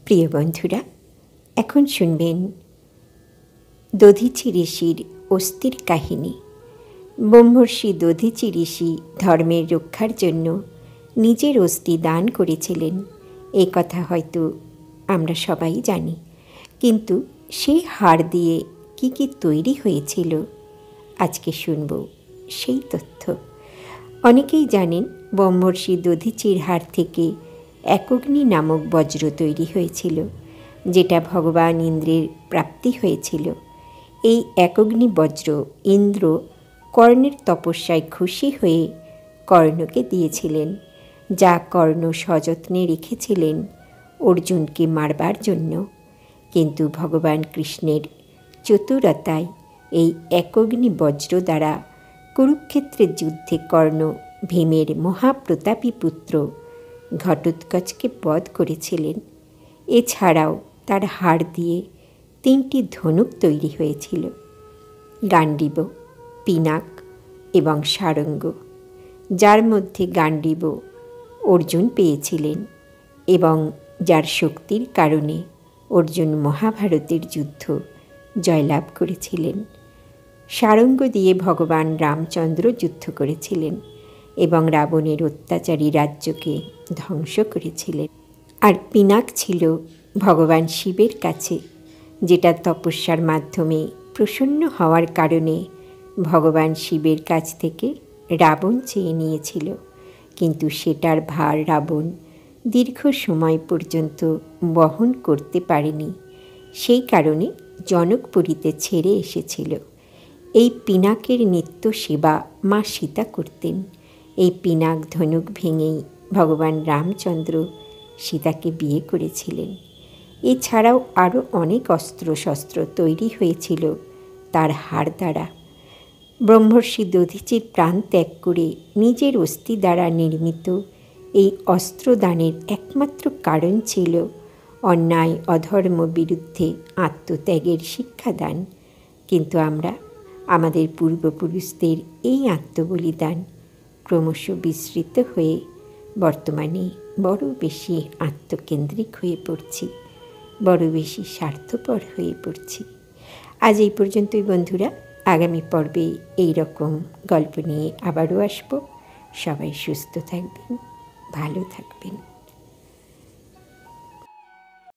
প্রিয় বন্ধুরা, এখন শুনবেন দধিচি ঋষির অস্থির কাহিনী। ব্রহ্মর্ষি দধিচি ঋষি ধর্মের রক্ষার জন্য নিজের অস্থি দান করেছিলেন। এই কথা হয়তো আমরা সবাই জানি, কিন্তু সেই হাড় দিয়ে কি কি তৈরি হয়েছিল আজকে শুনব সেই তথ্য। অনেকেই জানেন ব্রহ্মর্ষি দধিচির হাড় থেকে একগ্নি নামক বজ্র তৈরি হয়েছিল, যেটা ভগবান ইন্দ্রের প্রাপ্তি হয়েছিল। এই একগ্নি বজ্র ইন্দ্র কর্ণের তপস্যায় খুশি হয়ে কর্ণকে দিয়েছিলেন, যা কর্ণ সযত্নে রেখেছিলেন অর্জুনকে মারবার জন্য। কিন্তু ভগবান কৃষ্ণের চতুরতায় এই একগ্নি বজ্র দ্বারা কুরুক্ষেত্রের যুদ্ধে কর্ণ ভীমের মহাপ্রতাপী পুত্র ঘটোৎকচকে বধ করেছিলেন। এছাড়াও তার হাড় দিয়ে 3টি ধনুক তৈরি হয়েছিল: গান্ডীব, পিনাক এবং সারঙ্গ, যার মধ্যে গান্ডীব অর্জুন পেয়েছিলেন এবং যার শক্তির কারণে অর্জুন মহাভারতের যুদ্ধ জয়লাভ করেছিলেন। সারঙ্গ দিয়ে ভগবান রামচন্দ্র যুদ্ধ করেছিলেন এবং রাবণের অত্যাচারী রাজ্যকে ধ্বংস করেছিলেন। আর পিনাক ছিল ভগবান শিবের কাছে, যেটা তপস্যার মাধ্যমে প্রসন্ন হওয়ার কারণে ভগবান শিবের কাছ থেকে রাবণ চেয়ে নিয়েছিল, কিন্তু সেটার ভার রাবণ দীর্ঘ সময় পর্যন্ত বহন করতে পারেনি। সেই কারণে জনকপুরীতে ছেড়ে এসেছিল। এই পিনাকের নিত্য সেবা মা সীতা করতেন। এই পিনাক ধনুক ভেঙেই ভগবান রামচন্দ্র সীতাকে বিয়ে করেছিলেন। এছাড়াও আরও অনেক অস্ত্রশস্ত্র তৈরি হয়েছিল তার হাড় দ্বারা। ব্রহ্মর্ষি দধিচির প্রাণ ত্যাগ করে নিজের অস্থি দ্বারা নির্মিত এই অস্ত্রদানের একমাত্র কারণ ছিল অন্যায় অধর্ম বিরুদ্ধে আত্মত্যাগের শিক্ষাদান। কিন্তু আমরা আমাদের পূর্বপুরুষদের এই আত্মবলিদান ক্রমশ বিস্মৃত হয়ে বর্তমানে বড় বেশি আত্মকেন্দ্রিক হয়ে পড়ছি, বড় বেশি স্বার্থপর হয়ে পড়ছি। আজ এই পর্যন্তই বন্ধুরা। আগামী পর্বে এই রকম গল্প নিয়ে আবারও আসব। সবাই সুস্থ থাকবেন, ভালো থাকবেন।